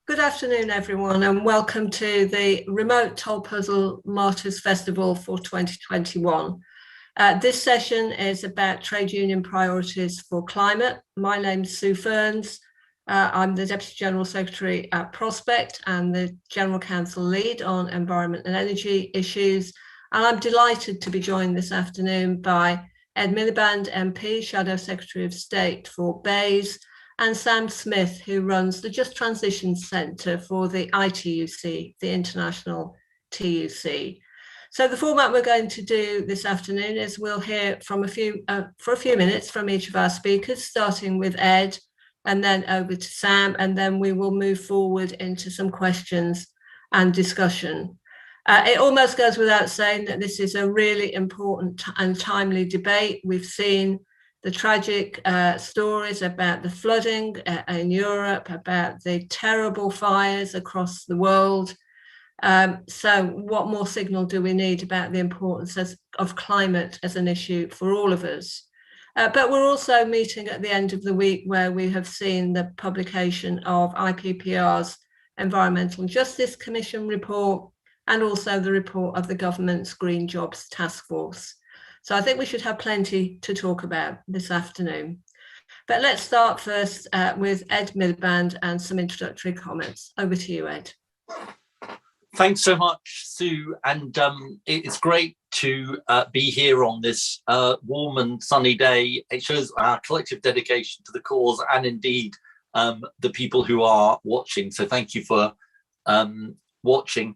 Good afternoon, everyone, and welcome to the remote Tolpuddle Martyrs Festival for 2021. This session is about trade union priorities for climate. My name's Sue Ferns. I'm the Deputy General Secretary at Prospect and the General Counsel Lead on Environment and Energy issues. And I'm delighted to be joined this afternoon by Ed Milliband, MP, Shadow Secretary of State for Bays, and Sam Smith, who runs the Just Transition Centre for the ITUC, the International TUC. So the format we're going to do this afternoon is we'll hear from for a few minutes from each of our speakers, starting with Ed, and then over to Sam, and then we will move forward into some questions and discussion. It almost goes without saying that this is a really important and timely debate. We've seen the tragic stories about the flooding in Europe, about the terrible fires across the world. So what more signal do we need about the importance of climate as an issue for all of us? But we're also meeting at the end of the week where we have seen the publication of IPPR's Environmental Justice Commission report and also the report of the government's Green Jobs Task Force. So I think we should have plenty to talk about this afternoon. But let's start first with Ed Milliband and some introductory comments. Over to you, Ed. Thanks so much, Sue. And it's great to be here on this warm and sunny day. It shows our collective dedication to the cause and indeed the people who are watching. So thank you for watching.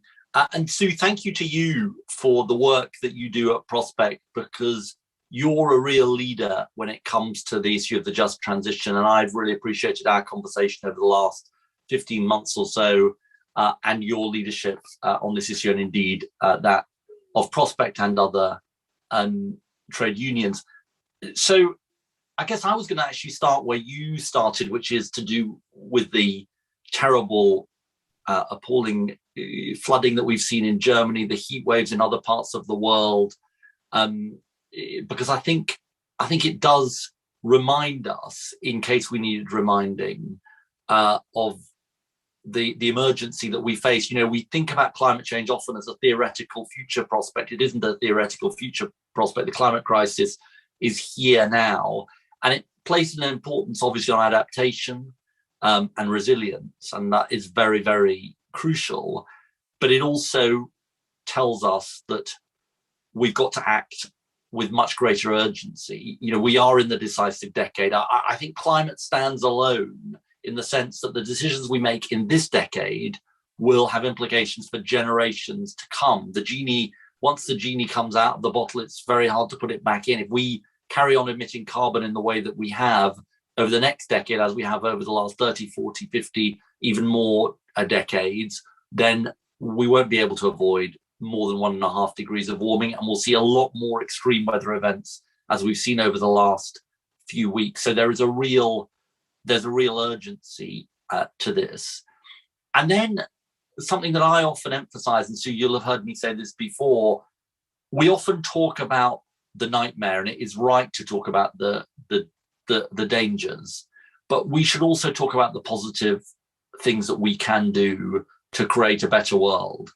And Sue, thank you to you for the work that you do at Prospect, because you're a real leader when it comes to the issue of the just transition. And I've really appreciated our conversation over the last 15 months or so and your leadership on this issue, and indeed that of Prospect and other trade unions. So I guess I was going to actually start where you started, which is to do with the terrible, appalling flooding that we've seen in Germany, the heat waves in other parts of the world, because I think it does remind us, in case we needed reminding, of the emergency that we face. You know, we think about climate change often as a theoretical future prospect. It isn't a theoretical future prospect. The climate crisis is here now, and it places an importance, obviously, on adaptation and resilience, and that is very, very crucial. But it also tells us that we've got to act with much greater urgency. You know, we are in the decisive decade. I think climate stands alone in the sense that the decisions we make in this decade will have implications for generations to come. Once the genie comes out of the bottle, it's very hard to put it back in. If we carry on emitting carbon in the way that we have over the next decade, as we have over the last 30, 40, 50, even more decades, then we won't be able to avoid more than 1.5 degrees of warming, and we'll see a lot more extreme weather events as we've seen over the last few weeks. So there's a real urgency to this. And then something that I often emphasize, and so you'll have heard me say this before, we often talk about the nightmare, and it is right to talk about the dangers, but we should also talk about the positive things that we can do to create a better world.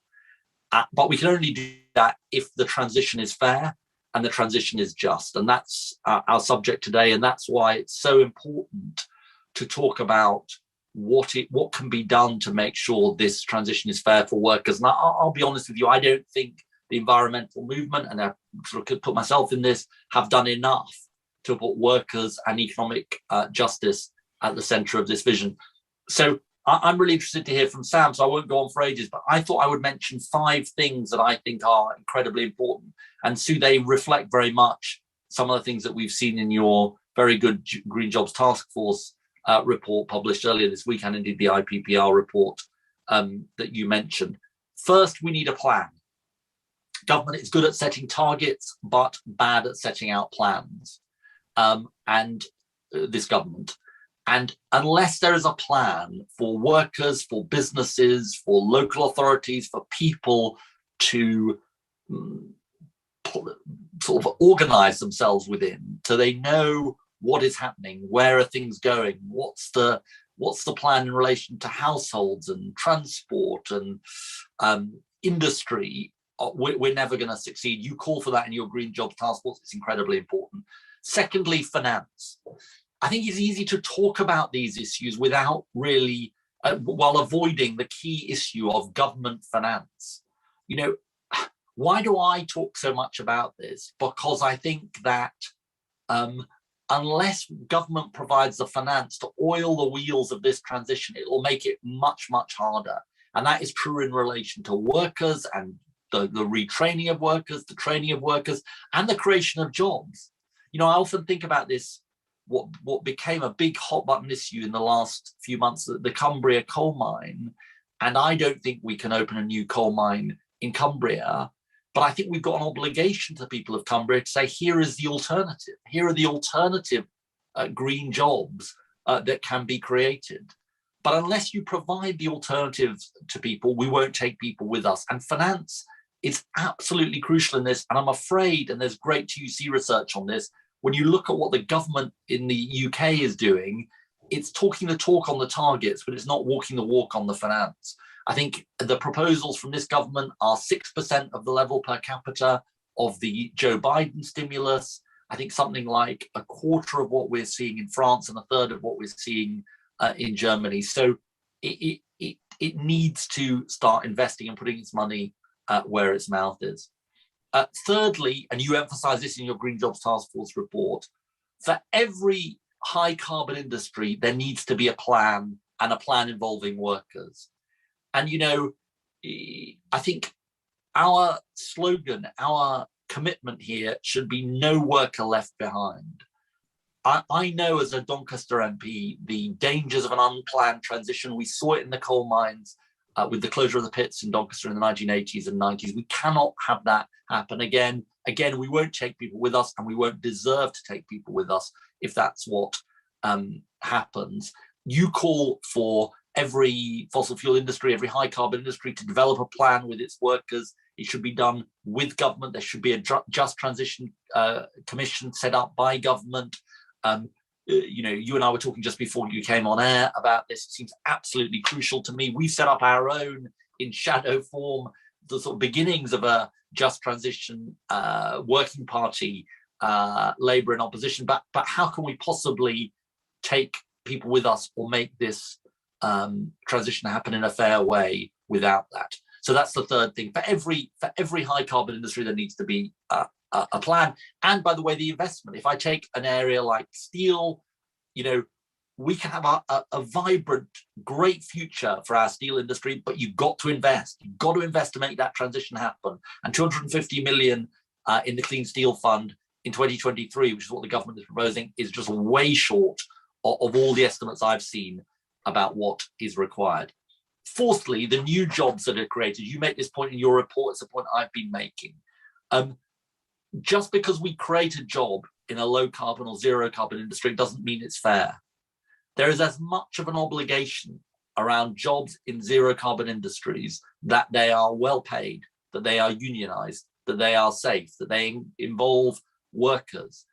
But we can only do that if the transition is fair and the transition is just. And that's our subject today. And that's why it's so important to talk about what can be done to make sure this transition is fair for workers. And I'll be honest with you, I don't think the environmental movement, and I sort of put myself in this, have done enough to put workers and economic justice at the center of this vision. So I'm really interested to hear from Sam, so I won't go on for ages, but I thought I would mention 5 things that I think are incredibly important. And Sue, they reflect very much some of the things that we've seen in your very good Green Jobs Task Force report published earlier this week, and indeed the IPPR report that you mentioned. First, we need a plan. Government is good at setting targets, but bad at setting out plans. And this government. And unless there is a plan for workers, for businesses, for local authorities, for people to sort of organize themselves within, so they know what is happening, where are things going, what's the what's the plan in relation to households and transport and industry, we're never going to succeed. You call for that in your Green Jobs Task Force. It's incredibly important. Secondly, finance. I think it's easy to talk about these issues without really, while avoiding the key issue of government finance. You know, why do I talk so much about this? Because I think that unless government provides the finance to oil the wheels of this transition, it will make it much, much harder. And that is true in relation to workers and the retraining of workers, the training of workers, and the creation of jobs. You know, I often think about this, what became a big hot button issue in the last few months, the Cumbria coal mine. And I don't think we can open a new coal mine in Cumbria, but I think we've got an obligation to the people of Cumbria to say, here is the alternative. Here are the alternative green jobs that can be created. But unless you provide the alternatives to people, we won't take people with us. And finance is absolutely crucial in this. And I'm afraid, and there's great ITUC research on this, when you look at what the government in the UK is doing, it's talking the talk on the targets, but it's not walking the walk on the finance. I think the proposals from this government are 6% of the level per capita of the Joe Biden stimulus. I think something like a quarter of what we're seeing in France and a third of what we're seeing in Germany. So it needs to start investing and putting its money where its mouth is. Thirdly, and you emphasize this in your Green Jobs Task Force report, for every high carbon industry, there needs to be a plan, and a plan involving workers. And, you know, I think our slogan, our commitment here should be no worker left behind. I know as a Doncaster MP, the dangers of an unplanned transition. We saw it in the coal mines with the closure of the pits in Doncaster in the 1980s and 90s. We cannot have that happen again. Again, we won't take people with us, and we won't deserve to take people with us if that's what happens. You call for every fossil fuel industry, every high carbon industry to develop a plan with its workers. It should be done with government. There should be a just transition commission set up by government. You know, you and I were talking just before you came on air about this. It seems absolutely crucial to me. We've set up our own, in shadow form, the sort of beginnings of a just transition working party, Labour in opposition. But how can we possibly take people with us or make this transition happen in a fair way without that? So that's the third thing. For every high carbon industry, there needs to be a plan. And by the way, the investment. If I take an area like steel, you know, we can have a vibrant, great future for our steel industry, but you've got to invest. You've got to invest to make that transition happen. And 250 million in the Clean Steel Fund in 2023, which is what the government is proposing, is just way short of all the estimates I've seen about what is required. Fourthly, the new jobs that are created. You make this point in your report. It's a point I've been making. Just because we create a job in a low carbon or zero carbon industry doesn't mean it's fair. There is as much of an obligation around jobs in zero carbon industries that they are well paid, that they are unionized, that they are safe, that they involve workers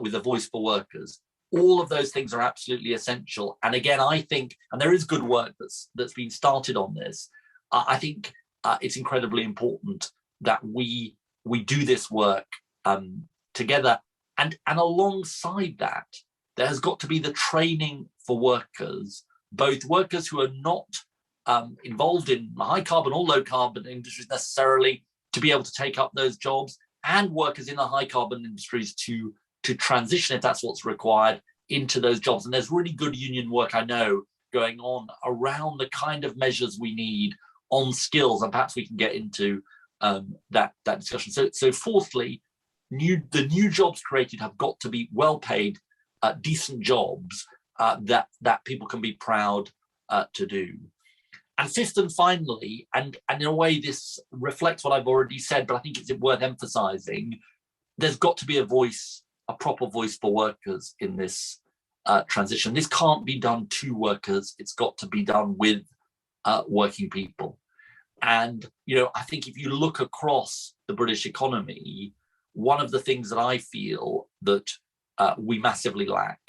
with a voice for workers. All of those things are absolutely essential. And again, I think, and there is good work that's been started on this, I think it's incredibly important that we do this work together. And alongside that, there has got to be the training for workers, both workers who are not involved in high carbon or low carbon industries necessarily, to be able to take up those jobs, and workers in the high carbon industries to transition, if that's what's required, into those jobs. And there's really good union work, I know, going on around the kind of measures we need on skills, and perhaps we can get into that discussion. So fourthly, the new jobs created have got to be well paid, decent jobs that people can be proud to do. And fifth and finally, and in a way this reflects what I've already said, but I think it's worth emphasizing, there's got to be a voice, a proper voice for workers in this transition. This can't be done to workers. It's got to be done with working people. And, you know, I think if you look across the British economy, one of the things that I feel that we massively lack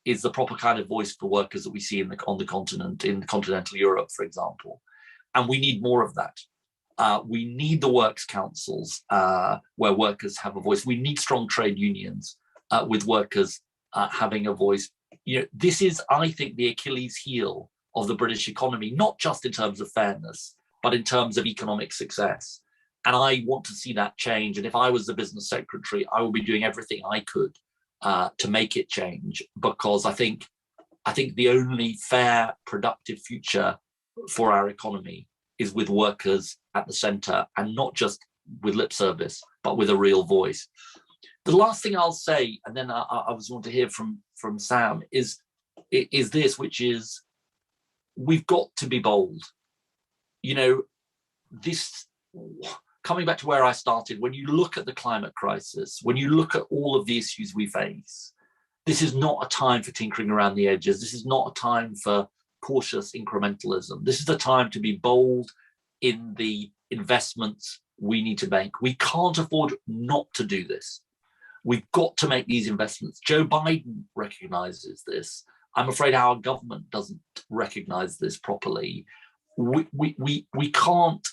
is the proper kind of voice for workers that we see on the continent, in continental Europe, for example. And we need more of that. We need the works councils where workers have a voice. We need strong trade unions with workers having a voice. This is, I think, the Achilles heel of the British economy, not just in terms of fairness, but in terms of economic success. And I want to see that change. And if I was the business secretary, I will be doing everything I could to make it change, because I think the only fair, productive future for our economy is with workers at the center, and not just with lip service, but with a real voice. The last thing I'll say, and then I just want to hear from Sam, is this, which is, we've got to be bold. This, coming back to where I started, when you look at the climate crisis, when you look at all of the issues we face, this is not a time for tinkering around the edges. This is not a time for cautious incrementalism. This is the time to be bold in the investments we need to make. We can't afford not to do this. We've got to make these investments. Joe Biden recognizes this. I'm afraid our government doesn't recognize this properly. We can't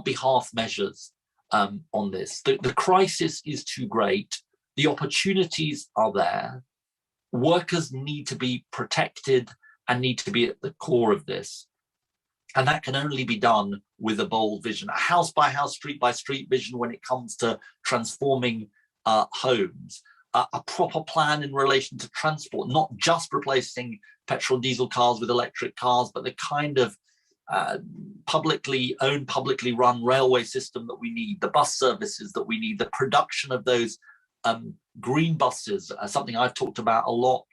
be half measures on this. The crisis is too great. The opportunities are there. Workers need to be protected and need to be at the core of this. And that can only be done with a bold vision, a house by house, street by street vision when it comes to transforming homes, a proper plan in relation to transport, not just replacing petrol and diesel cars with electric cars, but the kind of publicly owned, publicly run railway system that we need, the bus services that we need, the production of those green buses, something I've talked about a lot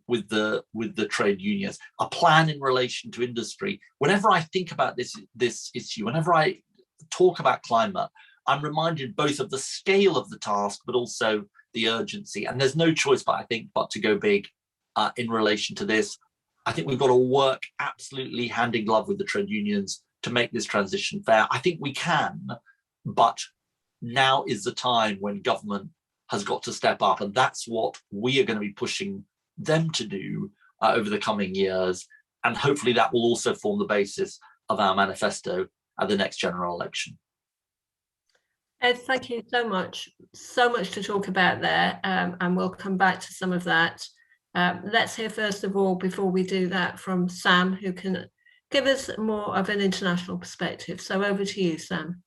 with the trade unions, a plan in relation to industry. Whenever I think about this issue, whenever I talk about climate, I'm reminded both of the scale of the task, but also the urgency. And there's no choice, but to go big in relation to this. I think we've got to work absolutely hand in glove with the trade unions to make this transition fair. I think we can, but now is the time when government has got to step up. And that's what we are going to be pushing them to do over the coming years. And hopefully that will also form the basis of our manifesto at the next general election. Ed, thank you so much. So much to talk about there, and we'll come back to some of that. Let's hear first of all, before we do that, from Sam, who can give us more of an international perspective. So over to you, Sam.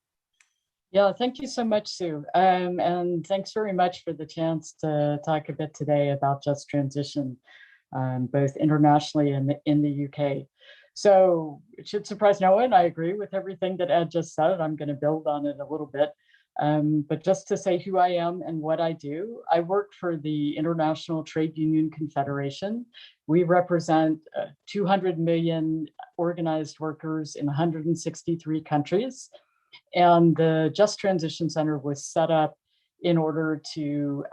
Yeah, thank you so much, Sue. And thanks very much for the chance to talk a bit today about just transition, both internationally and in the UK. So it should surprise no one. I agree with everything that Ed just said. I'm going to build on it a little bit. But just to say who I am and what I do, I work for the International Trade Union Confederation. We represent 200 million organized workers in 163 countries. And the Just Transition Center was set up in order to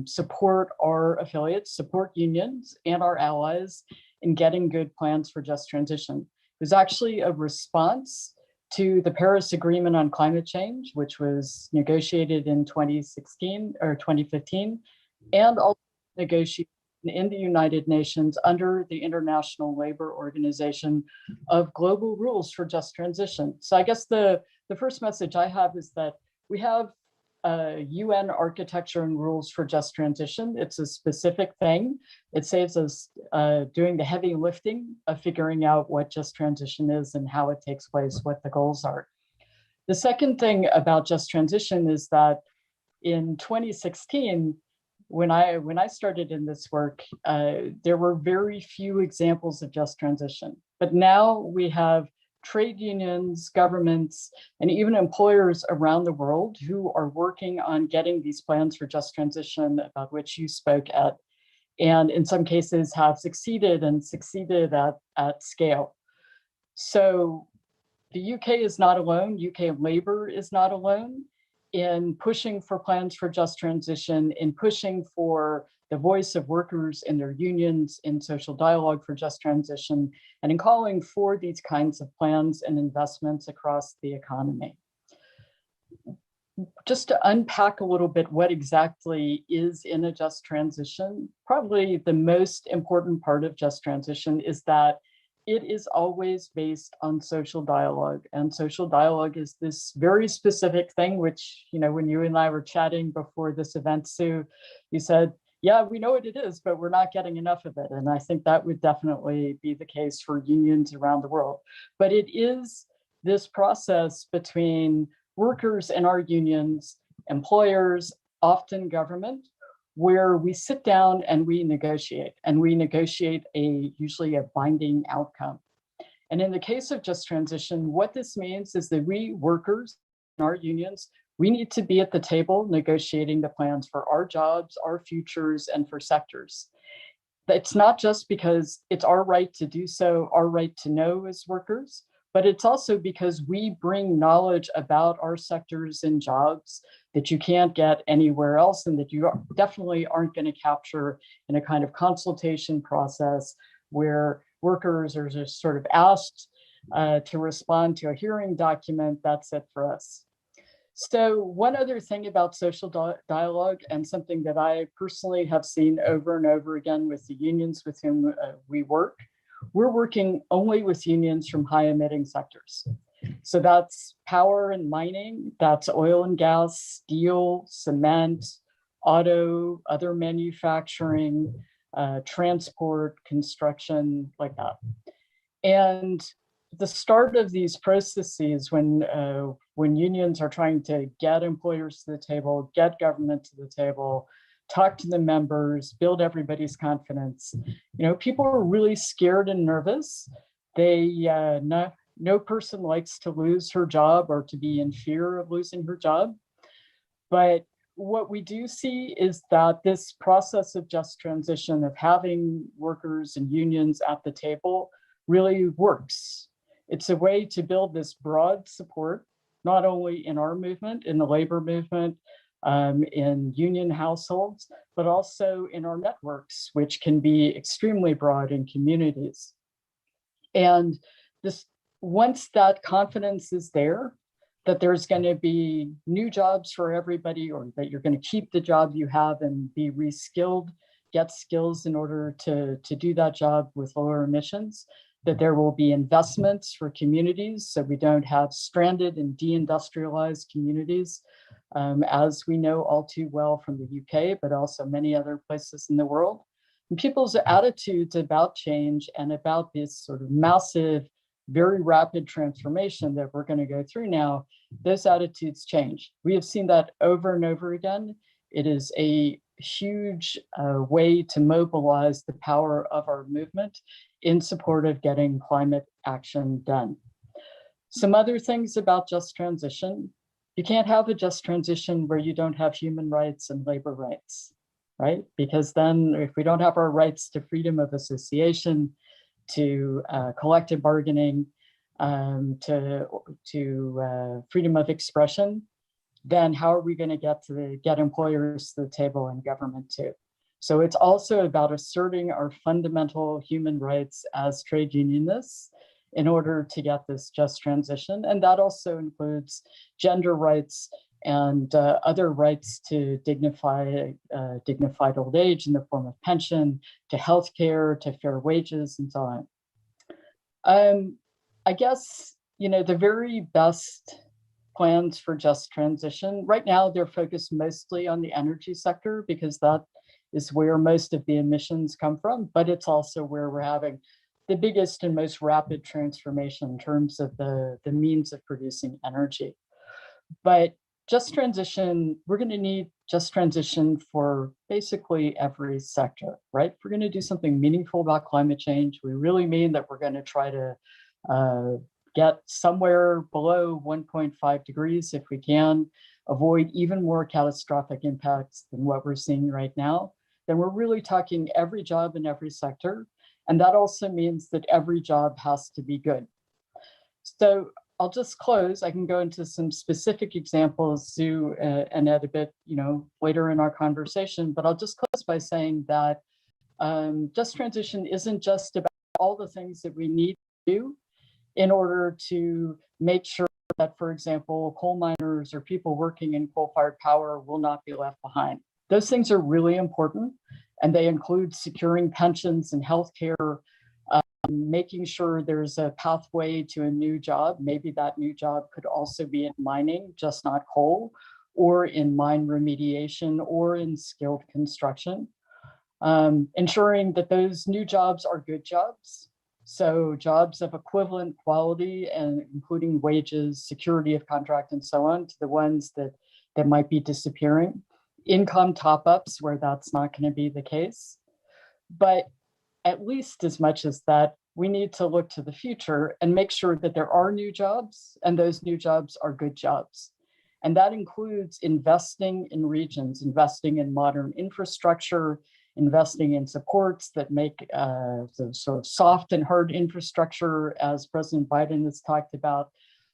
support our affiliates, support unions and our allies in getting good plans for just transition. It was actually a response to the Paris Agreement on Climate Change, which was negotiated in 2016 or 2015, and also negotiated in the United Nations under the International Labor Organization of Global Rules for Just Transition. So I guess the first message I have is that we have UN architecture and rules for just transition. It's a specific thing. It saves us doing the heavy lifting of figuring out what just transition is and how it takes place, what the goals are. The second thing about just transition is that in 2016, when I started in this work, there were very few examples of just transition. But now we have trade unions, governments, and even employers around the world who are working on getting these plans for just transition, about which you spoke at, and in some cases have succeeded at scale. So the UK is not alone, UK labor is not alone in pushing for plans for just transition, in pushing for the voice of workers and their unions in social dialogue for just transition, and in calling for these kinds of plans and investments across the economy. just to unpack a little bit what exactly is in a just transition, probably the most important part of just transition is that it is always based on social dialogue. And social dialogue is this very specific thing, which, you know, when you and I were chatting before this event, Sue, you said, yeah, we know what it is, but we're not getting enough of it. And I think that would definitely be the case for unions around the world. But it is this process between workers and our unions, employers, often government, where we sit down and we negotiate usually a binding outcome. And in the case of just transition, what this means is that we workers and our unions, we need to be at the table negotiating the plans for our jobs, our futures, and for sectors. It's not just because it's our right to do so, our right to know as workers, but it's also because we bring knowledge about our sectors and jobs that you can't get anywhere else and that you definitely aren't going to capture in a kind of consultation process where workers are just sort of asked to respond to a hearing document. That's it for us. So one other thing about social dialogue, and something that I personally have seen over and over again with the unions with whom we work, we're working only with unions from high emitting sectors. So that's power and mining, that's oil and gas, steel, cement, auto, other manufacturing, transport, construction, like that. And the start of these processes when unions are trying to get employers to the table, get government to the table, talk to the members, build everybody's confidence. You know, people are really scared and nervous. No person likes to lose her job or to be in fear of losing her job. But what we do see is that this process of just transition, of having workers and unions at the table, really works. It's a way to build this broad support, not only in our movement, in the labor movement, in union households, but also in our networks, which can be extremely broad in communities. And this, once that confidence is there, that there's going to be new jobs for everybody, or that you're going to keep the job you have and be reskilled, get skills in order to do that job with lower emissions, that there will be investments for communities so we don't have stranded and deindustrialized communities, as we know all too well from the UK, but also many other places in the world. And people's attitudes about change and about this sort of massive, very rapid transformation that we're going to go through now, those attitudes change. We have seen that over and over again. It is a huge way to mobilize the power of our movement in support of getting climate action done. Some other things about just transition. You can't have a just transition where you don't have human rights and labor rights, right? Because then if we don't have our rights to freedom of association, to collective bargaining, to freedom of expression, then how are we going to get employers to the table and government too? So it's also about asserting our fundamental human rights as trade unionists in order to get this just transition. And that also includes gender rights and other rights to dignified old age in the form of pension, to healthcare, to fair wages, and so on. I guess, you know, the very best plans for just transition, right now they're focused mostly on the energy sector because that is where most of the emissions come from, but it's also where we're having the biggest and most rapid transformation in terms of the means of producing energy. But just transition, we're going to need just transition for basically every sector, right? If we're going to do something meaningful about climate change, we really mean that we're going to try to get somewhere below 1.5 degrees if we can, avoid even more catastrophic impacts than what we're seeing right now, then we're really talking every job in every sector. And that also means that every job has to be good. So I'll just close. I can go into some specific examples, Sue and Ed, a bit, you know, later in our conversation, but I'll just close by saying that just transition isn't just about all the things that we need to do in order to make sure that, for example, coal miners or people working in coal-fired power will not be left behind. Those things are really important, and they include securing pensions and healthcare, making sure there's a pathway to a new job. Maybe that new job could also be in mining, just not coal, or in mine remediation, or in skilled construction. Ensuring that those new jobs are good jobs. So jobs of equivalent quality, and including wages, security of contract, and so on, to the ones that might be disappearing. Income top-ups where that's not going to be the case. But at least as much as that, we need to look to the future and make sure that there are new jobs, and those new jobs are good jobs. And that includes investing in regions, investing in modern infrastructure, investing in supports that make the sort of soft and hard infrastructure, as President Biden has talked about,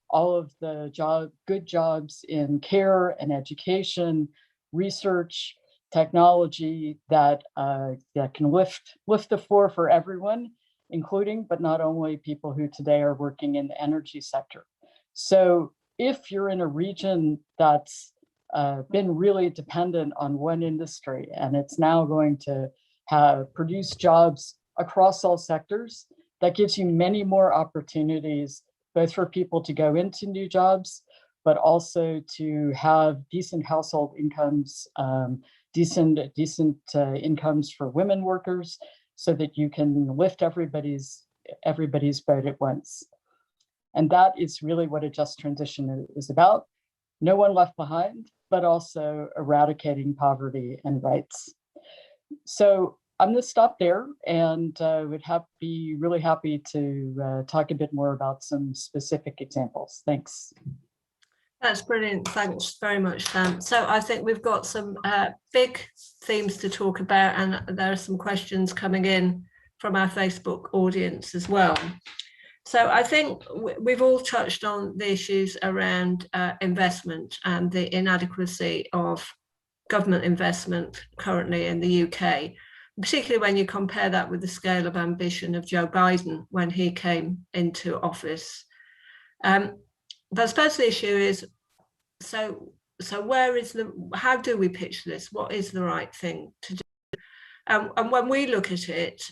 all of the good jobs in care and education, research, technology that can lift the floor for everyone, including, but not only, people who today are working in the energy sector. So if you're in a region that's been really dependent on one industry, and it's now going to produce jobs across all sectors, that gives you many more opportunities, both for people to go into new jobs, but also to have decent household incomes, decent incomes for women workers, so that you can lift everybody's boat at once. And that is really what a just transition is about. No one left behind, but also eradicating poverty and rights. So I'm going to stop there, and would be really happy to talk a bit more about some specific examples. Thanks. That's brilliant. Thanks very much, Sam. So I think we've got some big themes to talk about, and there are some questions coming in from our Facebook audience as well. So I think we've all touched on the issues around investment and the inadequacy of government investment currently in the UK, particularly when you compare that with the scale of ambition of Joe Biden when he came into office. But I suppose the issue is, so how do we pitch this? What is the right thing to do? And when we look at it,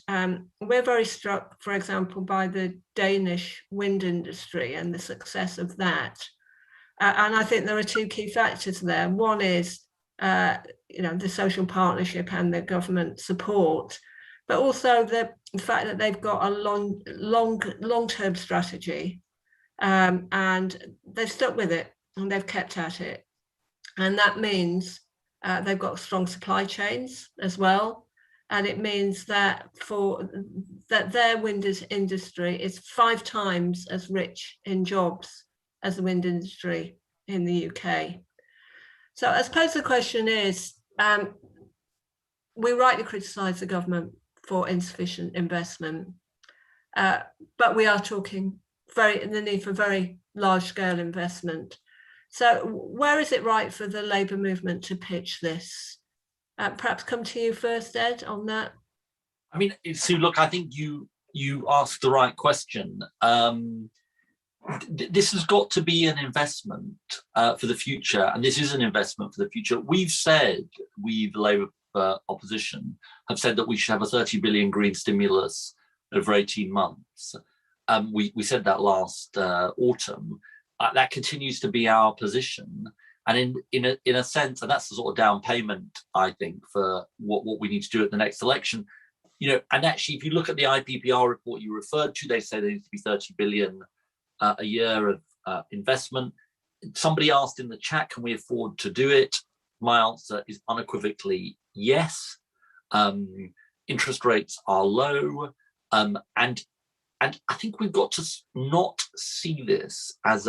we're very struck, for example, by the Danish wind industry and the success of that. And I think there are two key factors there. One is, the social partnership and the government support, but also the fact that they've got a long-term strategy, and they've stuck with it and they've kept at it. And that means they've got strong supply chains as well. And it means that their wind industry is 5 times as rich in jobs as the wind industry in the UK. So I suppose the question is, we rightly criticise the government for insufficient investment, but we are talking the need for very large-scale investment. So where is it right for the Labour movement to pitch this? Perhaps come to you first, Ed, on that. I mean, Sue, look, I think you asked the right question. This has got to be an investment for the future, and this is an investment for the future. We've said, the Labour opposition have said that we should have a 30 billion green stimulus over 18 months. We said that last autumn. That continues to be our position. And in a sense, and that's the sort of down payment, I think, for what we need to do at the next election. And actually, if you look at the IPPR report you referred to, they say there needs to be 30 billion a year of investment. Somebody asked in the chat, can we afford to do it? My answer is unequivocally yes. Interest rates are low, and I think we've got to not see this as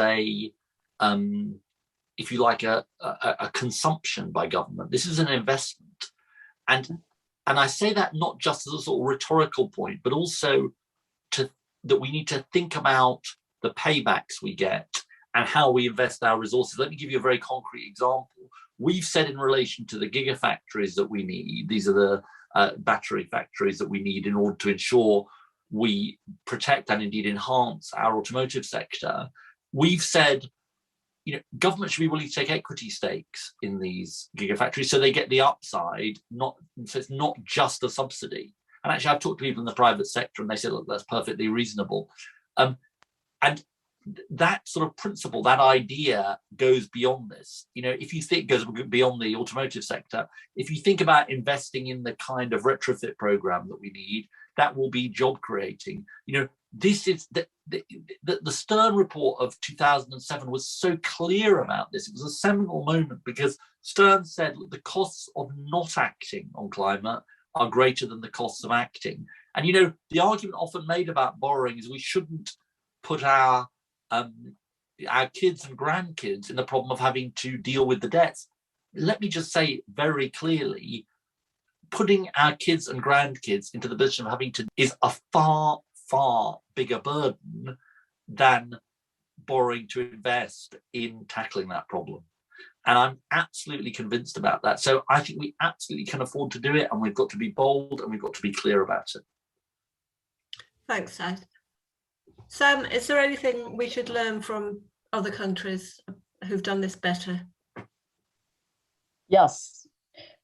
if you like, a consumption by government. This is an investment. And I say that not just as a sort of rhetorical point, but also that we need to think about the paybacks we get and how we invest our resources. Let me give you a very concrete example. We've said in relation to the gigafactories that we need, these are the battery factories that we need in order to ensure we protect and indeed enhance our automotive sector. We've said government should be willing to take equity stakes in these gigafactories so they get the upside, so it's not just a subsidy. And actually, I've talked to people in the private sector and they say, look, that's perfectly reasonable. And that sort of principle, that idea goes beyond this. If you think it goes beyond the automotive sector, if you think about investing in the kind of retrofit program that we need, that will be job creating. This is the Stern report of 2007 was so clear about this. It was a seminal moment because Stern said the costs of not acting on climate are greater than the costs of acting. And the argument often made about borrowing is we shouldn't put our kids and grandkids in the problem of having to deal with the debts. Let me just say very clearly, putting our kids and grandkids into the position of having to is a far, far bigger burden than borrowing to invest in tackling that problem. And I'm absolutely convinced about that. So I think we absolutely can afford to do it, and we've got to be bold and we've got to be clear about it. Thanks, Seth. Sam, is there anything we should learn from other countries who've done this better? Yes.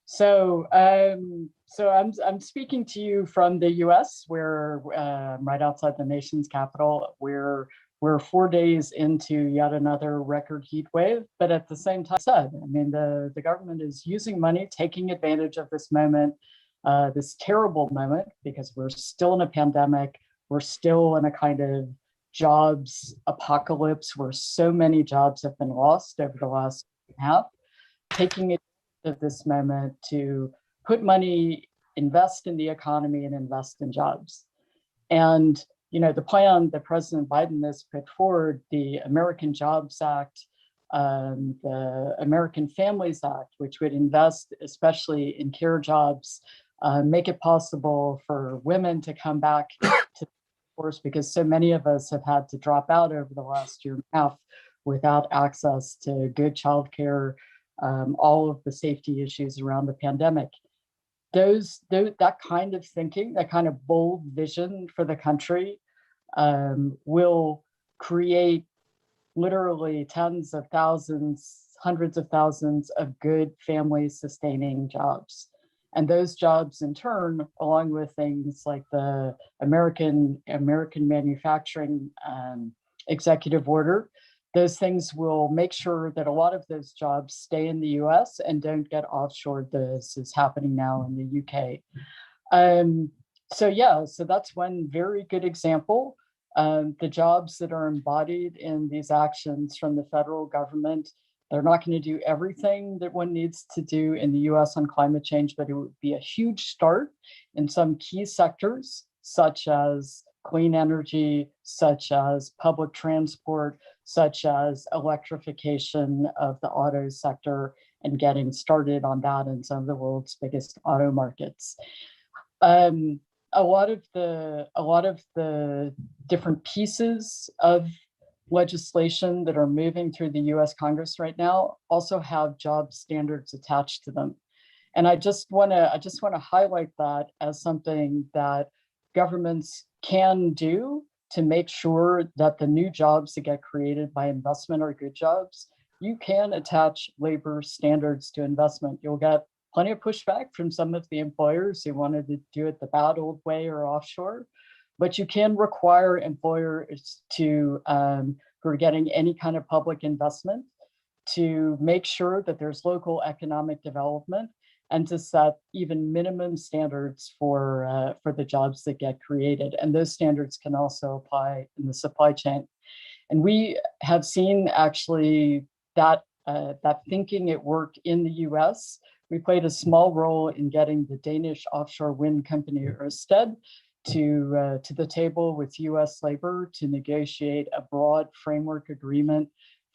So I'm speaking to you from the U.S., where right outside the nation's capital, where we're 4 days into yet another record heat wave. But at the same time, the government is using money, taking advantage of this moment, this terrible moment, because we're still in a pandemic. We're still in a kind of jobs apocalypse where so many jobs have been lost over the last half, taking advantage of this moment to put money, invest in the economy and invest in jobs. And, the plan that President Biden has put forward, the American Jobs Act, the American Families Act, which would invest especially in care jobs, make it possible for women to come back to the workforce, because so many of us have had to drop out over the last year and a half without access to good childcare, all of the safety issues around the pandemic. That kind of thinking, that kind of bold vision for the country will create literally tens of thousands, hundreds of thousands of good family sustaining jobs. And those jobs in turn, along with things like the American Manufacturing Executive Order, those things will make sure that a lot of those jobs stay in the US and don't get offshored. This is happening now in the UK. So that's one very good example. The jobs that are embodied in these actions from the federal government, they're not going to do everything that one needs to do in the US on climate change, but it would be a huge start in some key sectors, such as clean energy, such as public transport, such as electrification of the auto sector, and getting started on that in some of the world's biggest auto markets. A lot of the different pieces of legislation that are moving through the US Congress right now also have job standards attached to them. And I just want to highlight that as something that governments can do to make sure that the new jobs that get created by investment are good jobs. You can attach labor standards to investment. You'll get plenty of pushback from some of the employers who wanted to do it the bad old way or offshore, but you can require employers to, who are getting any kind of public investment, to make sure that there's local economic development and to set even minimum standards for the jobs that get created. And those standards can also apply in the supply chain. And we have seen actually that thinking at work in the US. We played a small role in getting the Danish offshore wind company Ørsted to the table with US labor to negotiate a broad framework agreement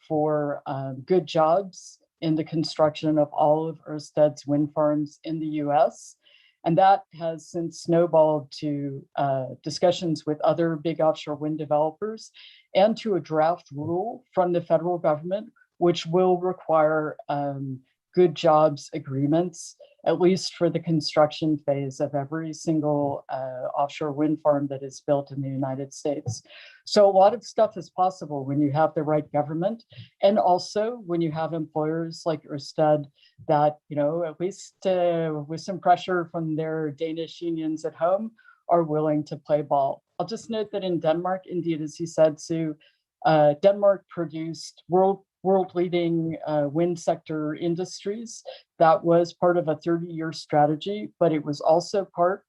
for good jobs in the construction of all of Ørsted's wind farms in the US. And that has since snowballed to discussions with other big offshore wind developers and to a draft rule from the federal government, which will require good jobs agreements at least for the construction phase of every single offshore wind farm that is built in the United States. So a lot of stuff is possible when you have the right government, and also when you have employers like Ørsted that, at least with some pressure from their Danish unions at home, are willing to play ball. I'll just note that in Denmark, indeed, as you said, Sue, Denmark produced world-leading wind sector industries. That was part of a 30-year strategy, but it was also part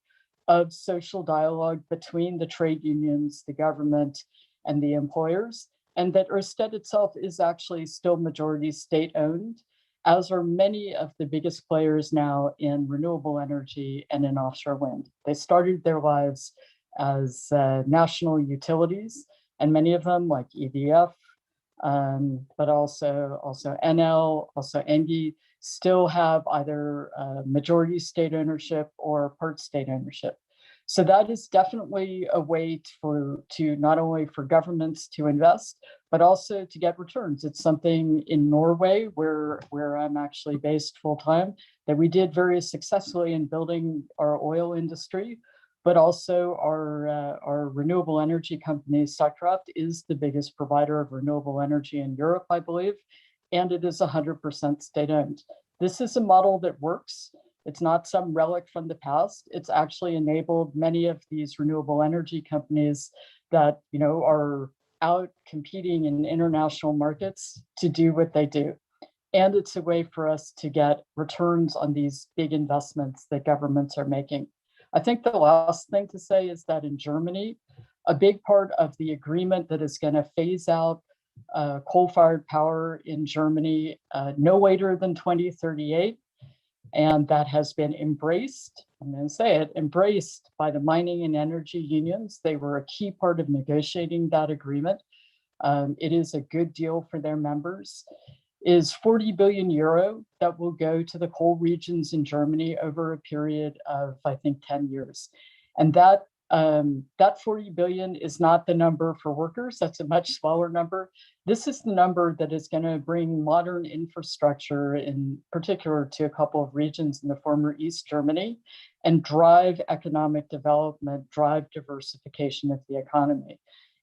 of social dialogue between the trade unions, the government, and the employers, and that Ørsted itself is actually still majority state-owned, as are many of the biggest players now in renewable energy and in offshore wind. They started their lives as national utilities, and many of them, like EDF, but also NL, also Engie, still have either majority state ownership or part state ownership. So that is definitely a way to not only for governments to invest, but also to get returns. It's something in Norway, where I'm actually based full time, that we did very successfully in building our oil industry, but also our renewable energy company, Statkraft, is the biggest provider of renewable energy in Europe, I believe, and it is 100% state-owned. This is a model that works. It's not some relic from the past. It's actually enabled many of these renewable energy companies that are out competing in international markets to do what they do. And it's a way for us to get returns on these big investments that governments are making. I think the last thing to say is that in Germany, a big part of the agreement that is going to phase out coal-fired power in Germany no later than 2038, and that has been embraced, I'm going to say it, embraced by the mining and energy unions. They were a key part of negotiating that agreement. It is a good deal for their members. Is 40 billion euro that will go to the coal regions in Germany over a period of, I think, 10 years. And that 40 billion is not the number for workers. That's a much smaller number. This is the number that is going to bring modern infrastructure, in particular to a couple of regions in the former East Germany, and drive economic development, drive diversification of the economy.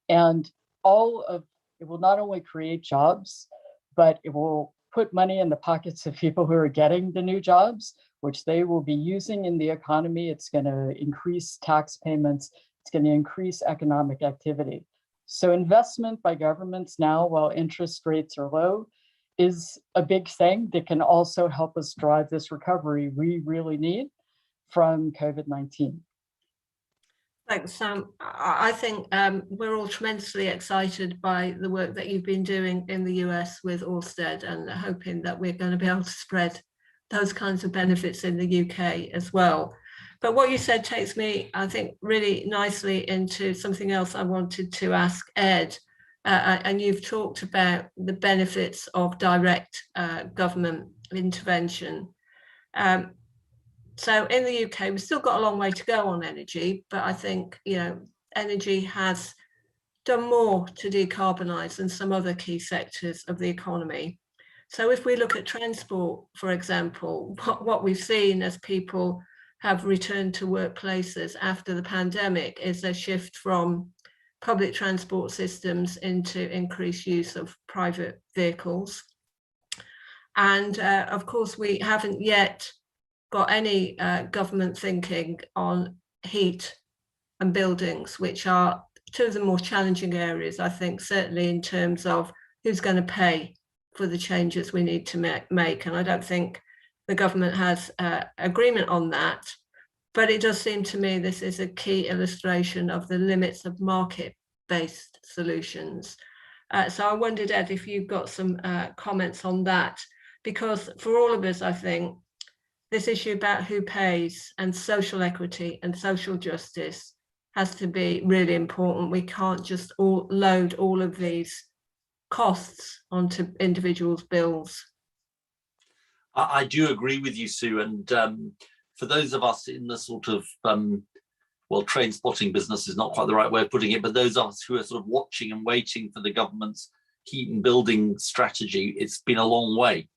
And it will not only create jobs, but it will put money in the pockets of people who are getting the new jobs, which they will be using in the economy. It's going to increase tax payments. It's going to increase economic activity. So investment by governments now, while interest rates are low, is a big thing that can also help us drive this recovery we really need from COVID-19. Thanks, Sam. I think we're all tremendously excited by the work that you've been doing in the US with Ørsted, and hoping that we're going to be able to spread those kinds of benefits in the UK as well. But what you said takes me, I think, really nicely into something else I wanted to ask Ed. And you've talked about the benefits of direct government intervention. So in the UK, we've still got a long way to go on energy, but I think, energy has done more to decarbonise than some other key sectors of the economy. So if we look at transport, for example, what we've seen as people have returned to workplaces after the pandemic is a shift from public transport systems into increased use of private vehicles. And of course, we haven't yet got any government thinking on heat and buildings, which are two of the more challenging areas, I think, certainly in terms of who's going to pay for the changes we need to make. And I don't think the government has agreement on that, but it does seem to me this is a key illustration of the limits of market-based solutions. So I wondered, Ed, if you've got some comments on that, because for all of us, I think, this issue about who pays and social equity and social justice has to be really important. We can't just load all of these costs onto individuals' bills. I do agree with you, Sue. And for those of us in the sort of, train spotting business is not quite the right way of putting it, but those of us who are sort of watching and waiting for the government's heat and building strategy, it's been a long wait.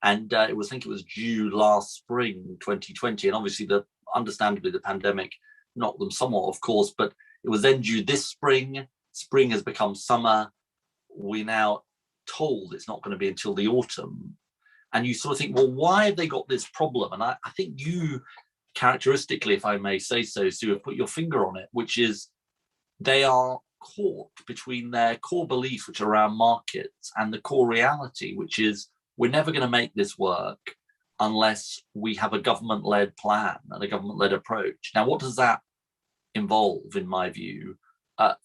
And I think it was due last spring, 2020. And obviously, understandably, the pandemic knocked them somewhat, of course, but it was then due this spring. Spring has become summer. We're now told it's not going to be until the autumn. And you sort of think, well, why have they got this problem? And I think you, characteristically, if I may say so, Sue, have put your finger on it, which is they are caught between their core beliefs, which are around markets, and the core reality, which is we're never going to make this work unless we have a government-led plan and a government-led approach. Now, what does that involve, in my view?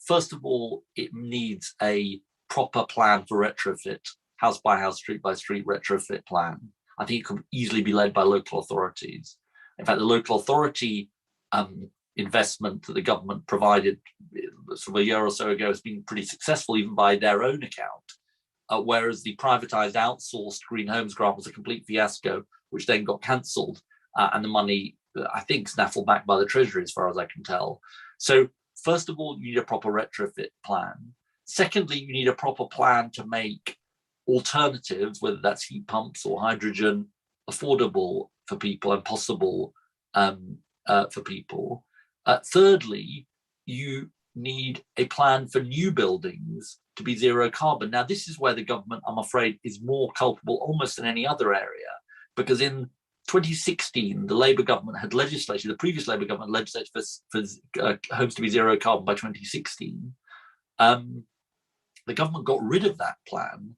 First of all, it needs a proper plan for retrofit, house by house, street by street retrofit plan. I think it could easily be led by local authorities. In fact, the local authority investment that the government provided sort of a year or so ago has been pretty successful, even by their own account. Whereas the privatized outsourced Green Homes grant was a complete fiasco, which then got cancelled, and the money, I think, snaffled back by the Treasury, as far as I can tell. So first of all, you need a proper retrofit plan. Secondly, you need a proper plan to make alternatives, whether that's heat pumps or hydrogen, affordable for people and possible for people. Thirdly, you need a plan for new buildings to be zero carbon. Now, this is where the government, I'm afraid, is more culpable almost than any other area, because in 2016, the Labour government had legislated, the previous Labour government legislated for homes to be zero carbon by 2016. The government got rid of that plan.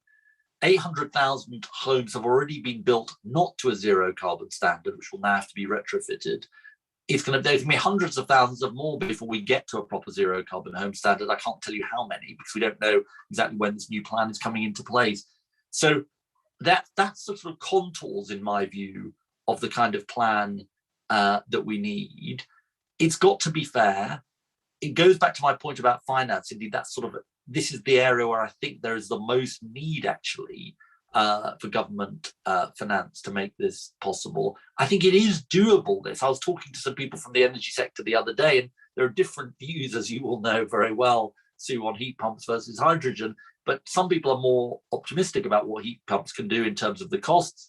800,000 homes have already been built not to a zero carbon standard, which will now have to be retrofitted. There's going to be hundreds of thousands of more before we get to a proper zero carbon home standard. I can't tell you how many, because we don't know exactly when this new plan is coming into place. So that's the sort of contours, in my view, of the kind of plan that we need. It's got to be fair. It goes back to my point about finance. Indeed, this is the area where I think there is the most need, actually, for government finance to make this possible. I think it is doable, this. I was talking to some people from the energy sector the other day, and there are different views, as you all know very well, Sue, on heat pumps versus hydrogen. But some people are more optimistic about what heat pumps can do in terms of the costs.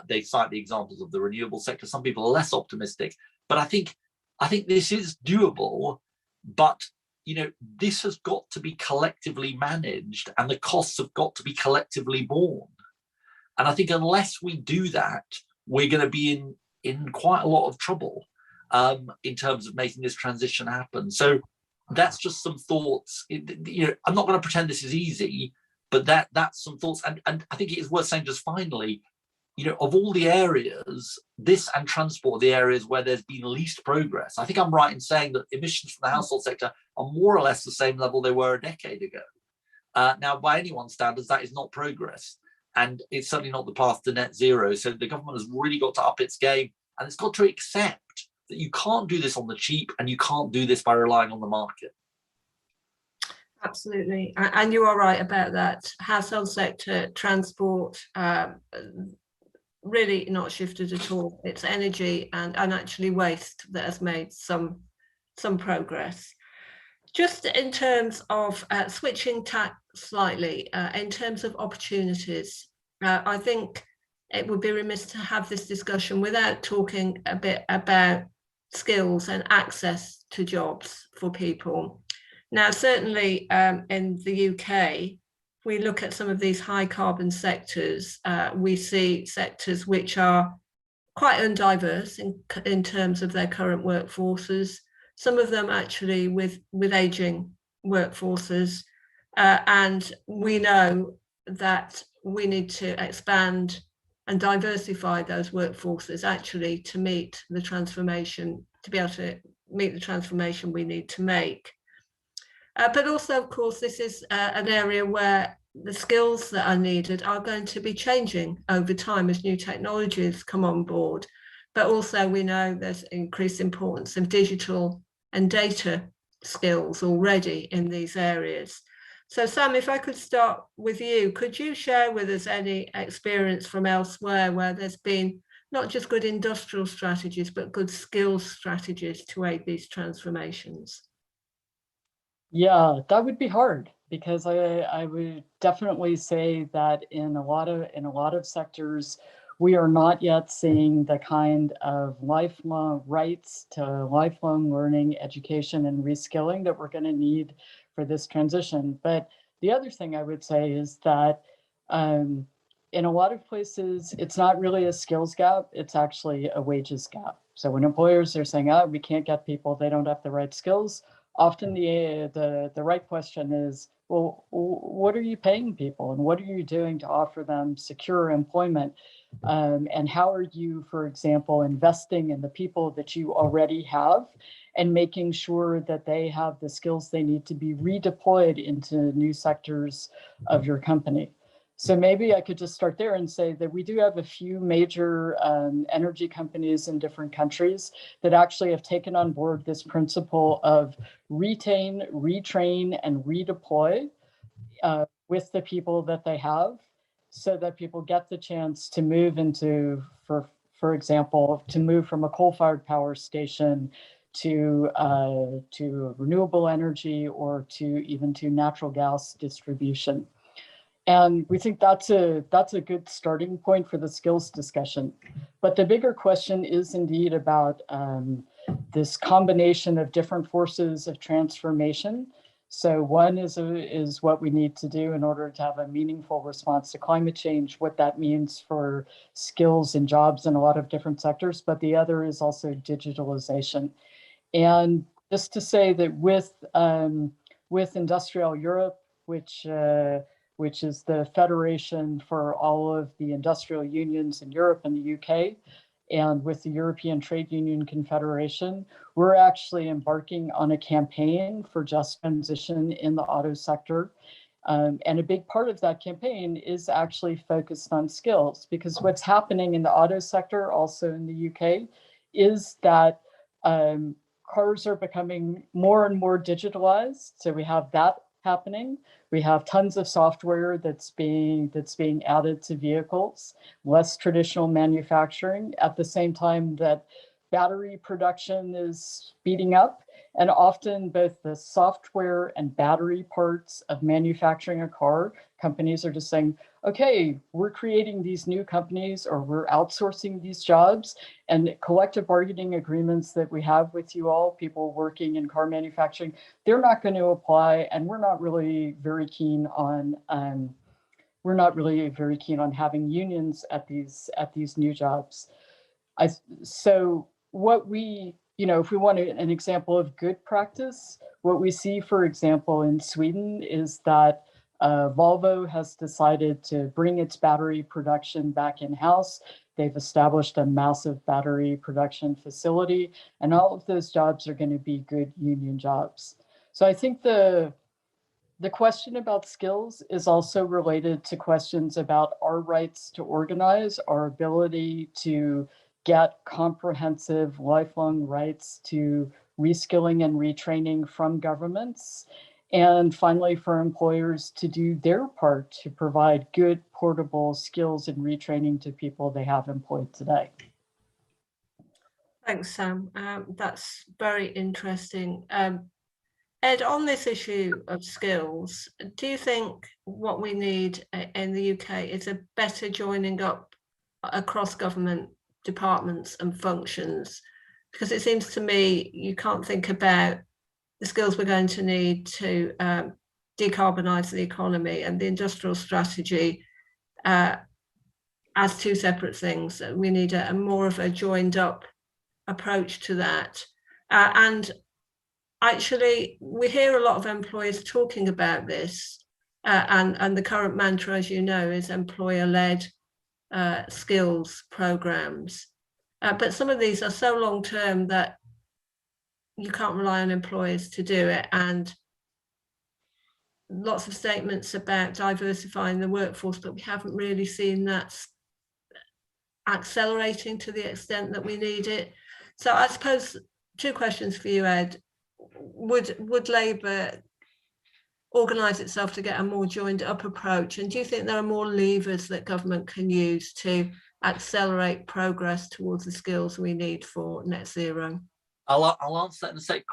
They cite the examples of the renewable sector. Some people are less optimistic. But I think this is doable. But this has got to be collectively managed, and the costs have got to be collectively borne. And I think unless we do that, we're going to be in quite a lot of trouble in terms of making this transition happen. So that's just some thoughts. I'm not going to pretend this is easy, but that's some thoughts. And I think it is worth saying just finally, of all the areas, this and transport are the areas where there's been least progress. I think I'm right in saying that emissions from the household sector are more or less the same level they were a decade ago. Now, by anyone's standards, that is not progress. And it's certainly not the path to net zero. So the government has really got to up its game, and it's got to accept that you can't do this on the cheap, and you can't do this by relying on the market. Absolutely. And you are right about that. Household sector, transport, really not shifted at all. It's energy and actually waste that has made some progress. Just in terms of switching tack slightly, in terms of opportunities, I think it would be remiss to have this discussion without talking a bit about skills and access to jobs for people. Now, certainly in the UK, we look at some of these high carbon sectors, we see sectors which are quite undiverse in terms of their current workforces, some of them actually with aging workforces. And we know that we need to expand and diversify those workforces actually to meet the transformation, to be able to meet the transformation we need to make. But also, of course, this is an area where the skills that are needed are going to be changing over time as new technologies come on board. But also we know there's increased importance of digital and data skills already in these areas. So Sam, if I could start with you, could you share with us any experience from elsewhere where there's been not just good industrial strategies, but good skills strategies to aid these transformations? Yeah, that would be hard. because I would definitely say that in a lot of sectors, we are not yet seeing the kind of lifelong rights to lifelong learning, education, and reskilling that we're going to need for this transition. But the other thing I would say is that in a lot of places, it's not really a skills gap, it's actually a wages gap. So when employers are saying, oh, we can't get people, they don't have the right skills, often the right question is, well, what are you paying people and what are you doing to offer them secure employment? And how are you, for example, investing in the people that you already have and making sure that they have the skills they need to be redeployed into new sectors of your company? So maybe I could just start there and say that we do have a few major energy companies in different countries that actually have taken on board this principle of retain, retrain, and redeploy with the people that they have, so that people get the chance to move into, for example, to move from a coal-fired power station to renewable energy or to even to natural gas distribution. And we think that's a good starting point for the skills discussion. But the bigger question is indeed about this combination of different forces of transformation. So one is what we need to do in order to have a meaningful response to climate change, what that means for skills and jobs in a lot of different sectors. But the other is also digitalization. And just to say that with Industrial Europe, which is the federation for all of the industrial unions in Europe and the UK, and with the European Trade Union Confederation, we're actually embarking on a campaign for just transition in the auto sector. And a big part of that campaign is actually focused on skills, because what's happening in the auto sector, also in the UK, is that cars are becoming more and more digitalized. So we have that happening. We have tons of software that's being added to vehicles, less traditional manufacturing, at the same time that battery production is speeding up. And often both the software and battery parts of manufacturing a car, companies are just saying, okay, we're creating these new companies or we're outsourcing these jobs, and collective bargaining agreements that we have with you all, people working in car manufacturing, they're not going to apply, and we're not really very keen on having unions at these new jobs. So what we, if we want an example of good practice, what we see, for example, in Sweden is that Volvo has decided to bring its battery production back in-house. They've established a massive battery production facility, and all of those jobs are going to be good union jobs. So I think the question about skills is also related to questions about our rights to organize, our ability to get comprehensive lifelong rights to reskilling and retraining from governments. And finally, for employers to do their part to provide good portable skills and retraining to people they have employed today. Thanks, Sam. That's very interesting. Ed, on this issue of skills, do you think what we need in the UK is a better joining up across government departments and functions? Because it seems to me you can't think about the skills we're going to need to decarbonise the economy and the industrial strategy as two separate things. We need a more of a joined up approach to that. And actually, we hear a lot of employers talking about this, and the current mantra, as you know, is employer-led skills programs. But some of these are so long-term that you can't rely on employers to do it. And lots of statements about diversifying the workforce, but we haven't really seen that accelerating to the extent that we need it. So I suppose two questions for you, Ed. Would Labour organise itself to get a more joined up approach? And do you think there are more levers that government can use to accelerate progress towards the skills we need for net zero? I'll answer that in a sec,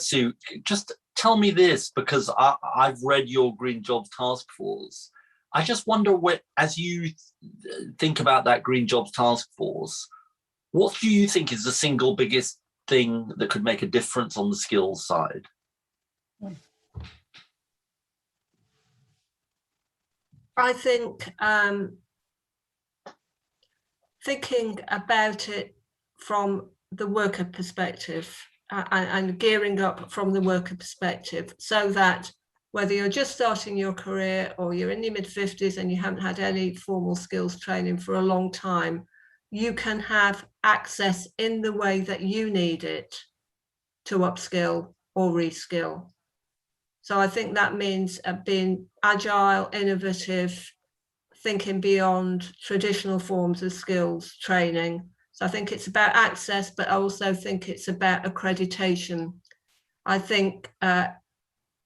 Sue. Just tell me this, because I've read your Green Jobs Task Force. I just wonder, as you think about that Green Jobs Task Force, what do you think is the single biggest thing that could make a difference on the skills side? I think thinking about it from the worker perspective and gearing up from the worker perspective, so that whether you're just starting your career or you're in your mid-50s and you haven't had any formal skills training for a long time, you can have access in the way that you need it to upskill or reskill. So I think that means being agile, innovative, thinking beyond traditional forms of skills training. So I think it's about access, but I also think it's about accreditation. I think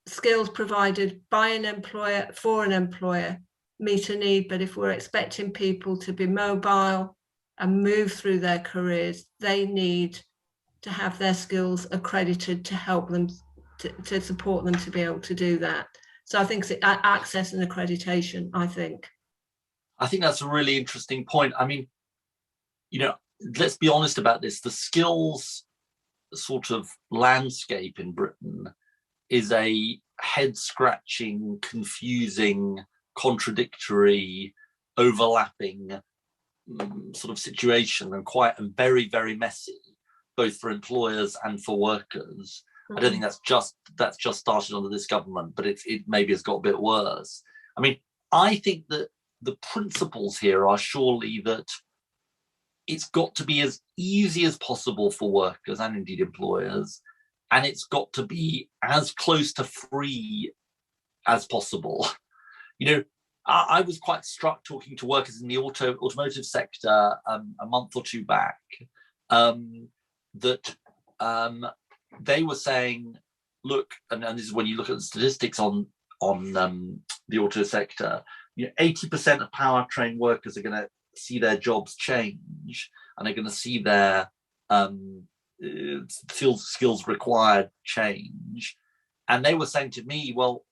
skills provided by an employer for an employer meet a need, but if we're expecting people to be mobile and move through their careers, they need to have their skills accredited to help them, to support them to be able to do that. So I think it's access and accreditation, I think. I think that's a really interesting point. I mean, let's be honest about this. The skills sort of landscape in Britain is a head-scratching, confusing, contradictory, overlapping sort of situation, and very, very messy, both for employers and for workers. I don't think that's just started under this government, but it maybe has got a bit worse. I mean, I think that the principles here are surely that it's got to be as easy as possible for workers and indeed employers, and it's got to be as close to free as possible. I was quite struck talking to workers in the automotive sector a month or two back, that they were saying, look, and this is when you look at the statistics on the auto sector, 80% of powertrain workers are going to see their jobs change, and they're going to see their skills required change. And they were saying to me, well,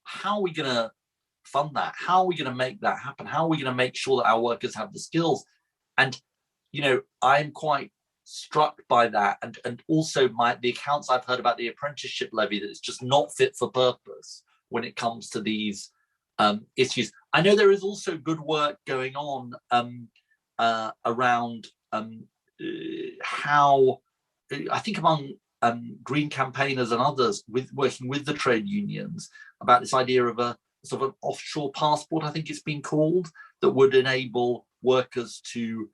how are we going to fund that? How are we going to make that happen? How are we going to make sure that our workers have the skills? And I'm quite struck by that, and also the accounts I've heard about the apprenticeship levy, that it's just not fit for purpose when it comes to these issues. I know there is also good work going on around how, I think among green campaigners and others, working with the trade unions, about this idea of a sort of an offshore passport, I think it's been called, that would enable workers to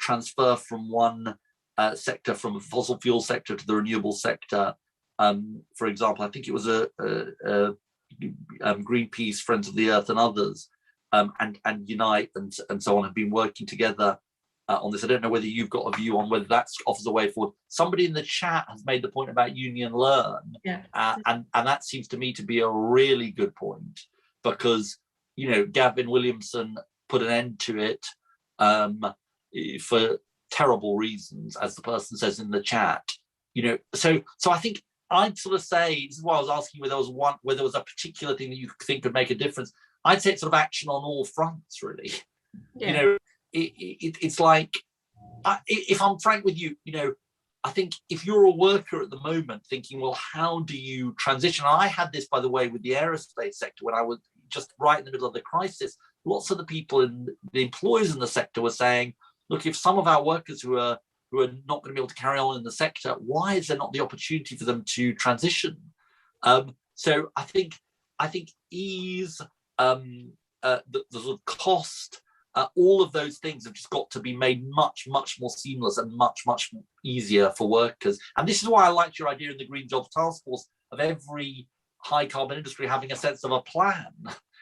transfer from one sector, from a fossil fuel sector to the renewable sector. For example, I think it was a Greenpeace, Friends of the Earth and others, and Unite and so on, have been working together on this. I don't know whether you've got a view on whether that offers a way forward. Somebody in the chat has made the point about Union Learn, and that seems to me to be a really good point, because Gavin Williamson put an end to it for terrible reasons, as the person says in the chat. So I think I'd sort of say, this is why I was asking whether there was a particular thing that you think could make a difference. I'd say it's sort of action on all fronts, really. It's like, if I'm frank with you, I think if you're a worker at the moment thinking, well, how do you transition? And I had this, by the way, with the aerospace sector when I was just right in the middle of the crisis. Lots of the people in the employers in the sector were saying, look, if some of our workers who are not going to be able to carry on in the sector, why is there not the opportunity for them to transition? So I think ease, the sort of cost, all of those things have just got to be made much, much more seamless and much, much easier for workers. And this is why I liked your idea in the Green Jobs Task Force of every high carbon industry having a sense of a plan,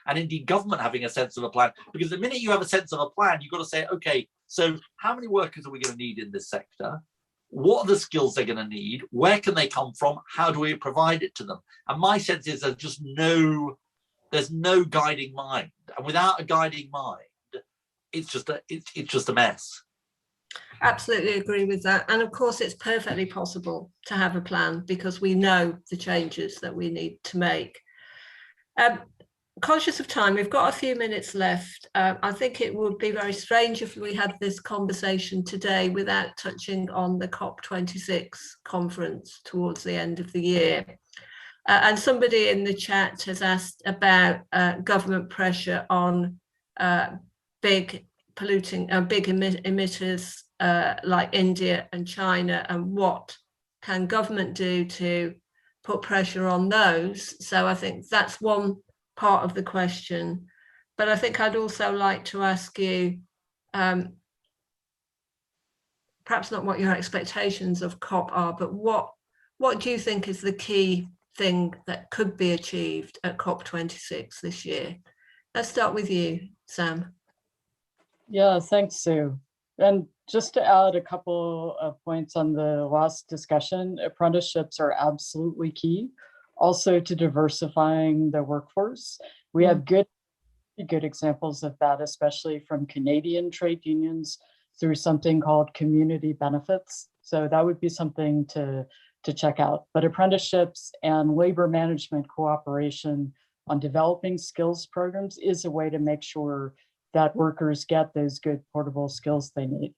and indeed government having a sense of a plan. Because the minute you have a sense of a plan, you've got to say, okay, so how many workers are we going to need in this sector? What are the skills they're going to need? Where can they come from? How do we provide it to them? And my sense is there's no guiding mind. And without a guiding mind, it's just a mess. Absolutely agree with that. And of course, it's perfectly possible to have a plan because we know the changes that we need to make. Conscious of time, we've got a few minutes left. I think it would be very strange if we had this conversation today without touching on the COP26 conference towards the end of the year. And somebody in the chat has asked about government pressure on big emitters like India and China, and what can government do to put pressure on those. So I think that's one part of the question. But I think I'd also like to ask you, perhaps not what your expectations of COP are, but what do you think is the key thing that could be achieved at COP26 this year? Let's start with you, Sam. Yeah, thanks, Sue. And just to add a couple of points on the last discussion, apprenticeships are absolutely key. Also to diversifying the workforce. We have good examples of that, especially from Canadian trade unions through something called community benefits. So that would be something to check out. But apprenticeships and labor management cooperation on developing skills programs is a way to make sure that workers get those good portable skills they need.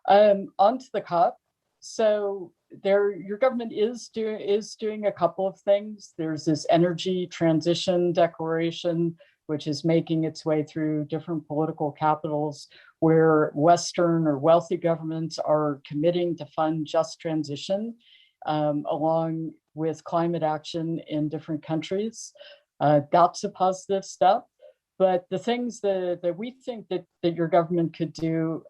On to the COP. So your government is doing a couple of things. There's this energy transition declaration, which is making its way through different political capitals where Western or wealthy governments are committing to fund just transition along with climate action in different countries. That's a positive step. But the things that we think that your government could do,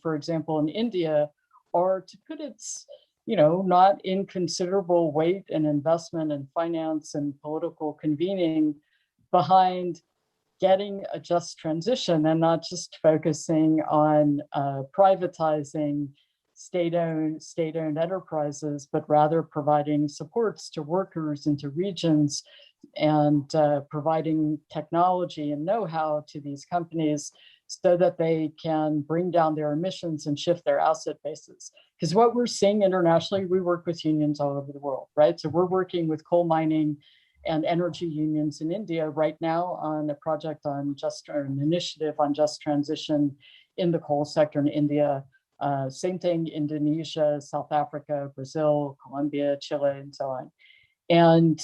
for example, in India, are to put its, not inconsiderable weight and investment and finance and political convening behind getting a just transition and not just focusing on privatizing state-owned enterprises, but rather providing supports to workers and to regions and providing technology and know-how to these companies so that they can bring down their emissions and shift their asset bases. Because what we're seeing internationally, we work with unions all over the world, right? So we're working with coal mining and energy unions in India right now on a project on an initiative on just transition in the coal sector in India. Same thing, Indonesia, South Africa, Brazil, Colombia, Chile, and so on. And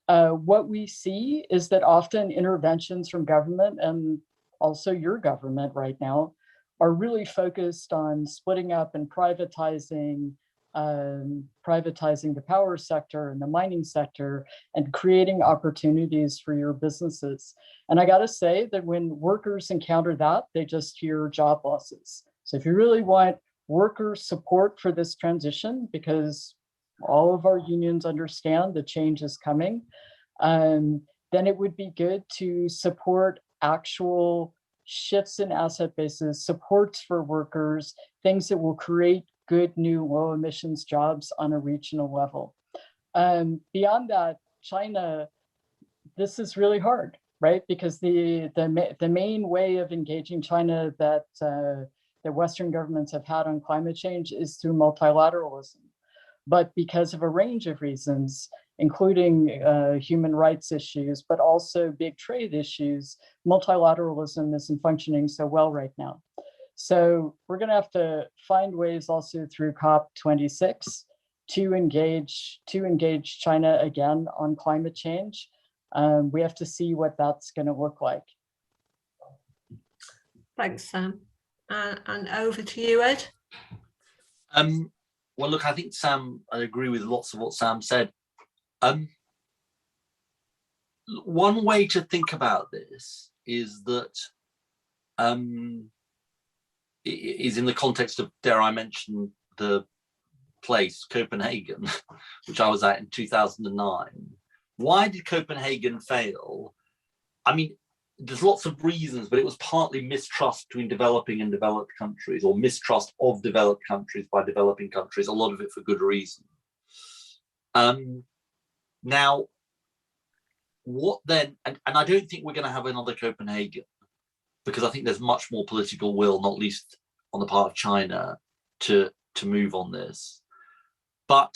what we see is that often interventions from government and also your government right now are really focused on splitting up and privatizing the power sector and the mining sector and creating opportunities for your businesses. And I gotta say that when workers encounter that, they just hear job losses. So if you really want worker support for this transition, because all of our unions understand the change is coming, then it would be good to support actual shifts in asset bases, supports for workers, things that will create good new low emissions jobs on a regional level. Beyond that, China, this is really hard, right? Because the main way of engaging China that Western governments have had on climate change is through multilateralism. But because of a range of reasons, including human rights issues, but also big trade issues, multilateralism isn't functioning so well right now. So we're going to have to find ways also through COP26 to engage China again on climate change. We have to see what that's going to look like. Thanks, Sam. And over to you, Ed. Well, look, I think I agree with lots of what Sam said. One way to think about this is that is in the context of, dare I mention, the place, Copenhagen, which I was at in 2009. Why did Copenhagen fail? I mean, there's lots of reasons, but it was partly mistrust between developing and developed countries, or mistrust of developed countries by developing countries, a lot of it for good reason. Now, what then, and I don't think we're going to have another Copenhagen, because I think there's much more political will, not least on the part of China, to move on this. But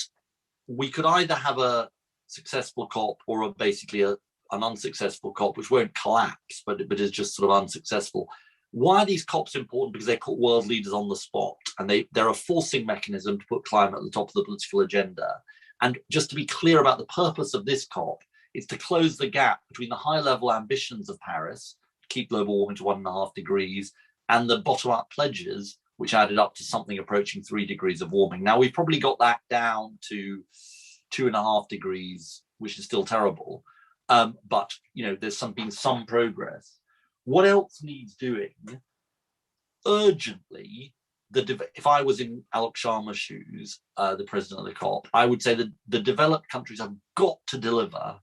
we could either have a successful COP or basically an unsuccessful COP, which won't collapse, but is just sort of unsuccessful. Why are these COPs important? Because they put world leaders on the spot, and they're a forcing mechanism to put climate at the top of the political agenda. And just to be clear about the purpose of this COP, it's to close the gap between the high-level ambitions of Paris, to keep global warming to 1.5 degrees, and the bottom-up pledges, which added up to something approaching 3 degrees of warming. Now, we've probably got that down to 2.5 degrees, which is still terrible. But, there's been some progress. What else needs doing? Urgently, if I was in Alok Sharma's shoes, the president of the COP, I would say that the developed countries have got to deliver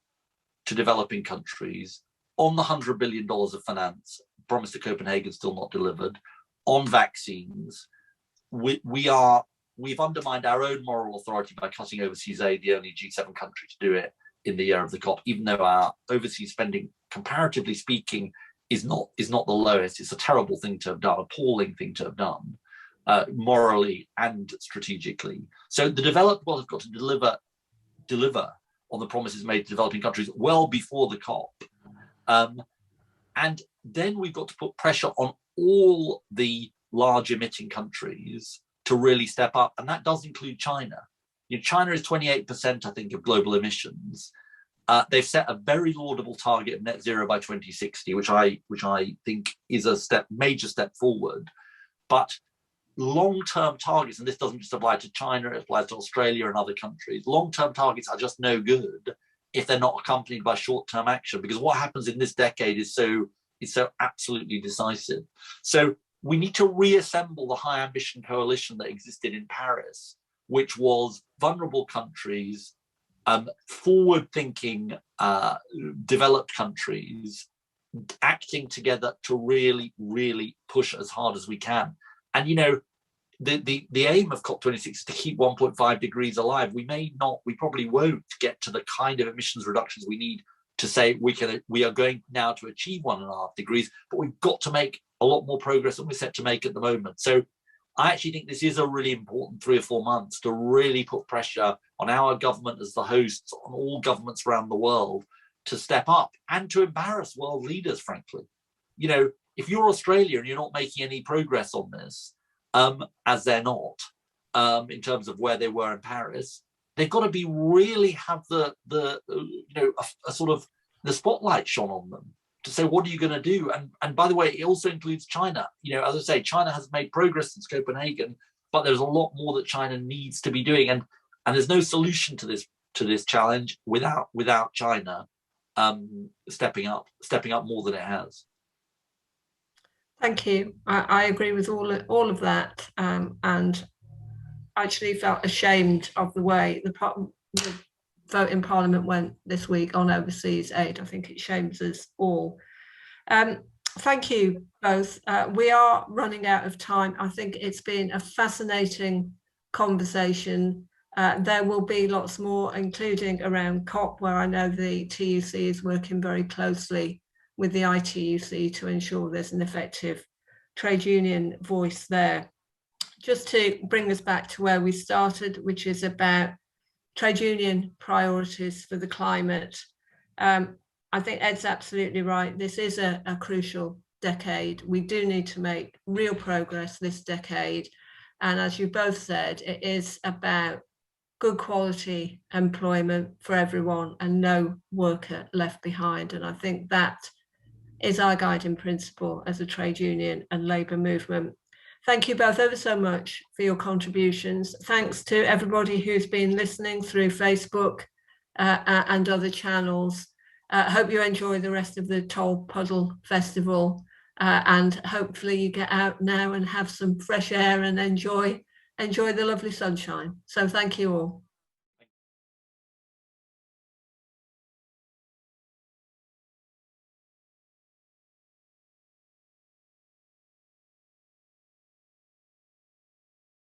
to developing countries on the $100 billion of finance promised to Copenhagen, still not delivered, on vaccines. We've undermined our own moral authority by cutting overseas aid, the only G7 country to do it in the year of the COP, even though our overseas spending, comparatively speaking, is not the lowest. It's a terrible thing to have done, appalling thing to have done, morally and strategically. So the developed world have got to deliver on the promises made to developing countries well before the COP. And then we've got to put pressure on all the large emitting countries to really step up. And that does include China. China is 28%, I think, of global emissions. They've set a very laudable target of net zero by 2060, which I think is a major step forward. But long-term targets, and this doesn't just apply to China, it applies to Australia and other countries, long-term targets are just no good if they're not accompanied by short-term action, because what happens in this decade is so absolutely decisive. So we need to reassemble the high ambition coalition that existed in Paris, which was vulnerable countries, forward-thinking developed countries acting together to really, really push as hard as we can. And the aim of COP26 is to keep 1.5 degrees alive. We probably won't get to the kind of emissions reductions we need to say we are going now to achieve 1.5 degrees, but we've got to make a lot more progress than we're set to make at the moment. So I actually think this is a really important 3 or 4 months to really put pressure on our government as the hosts, on all governments around the world to step up and to embarrass world leaders, frankly. If you're Australia and you're not making any progress on this, as they're not, in terms of where they were in Paris, they've got to be really have a sort of the spotlight shone on them to say, what are you going to do? And by the way, it also includes China. As I say, China has made progress since Copenhagen, but there's a lot more that China needs to be doing, and there's no solution to this challenge without China stepping up more than it has. Thank you. I agree with all of that, and actually felt ashamed of the way the vote in Parliament went this week on overseas aid. I think it shames us all. Thank you both. We are running out of time. I think it's been a fascinating conversation. There will be lots more, including around COP, where I know the TUC is working very closely with the ITUC to ensure there's an effective trade union voice there. Just to bring us back to where we started, which is about trade union priorities for the climate. I think Ed's absolutely right. This is a crucial decade. We do need to make real progress this decade. And as you both said, it is about good quality employment for everyone and no worker left behind. And I think that is our guiding principle as a trade union and labour movement. Thank you both ever so much for your contributions. Thanks to everybody who's been listening through Facebook and other channels. Hope you enjoy the rest of the Tolpuddle Festival, and hopefully you get out now and have some fresh air and enjoy the lovely sunshine. So thank you all.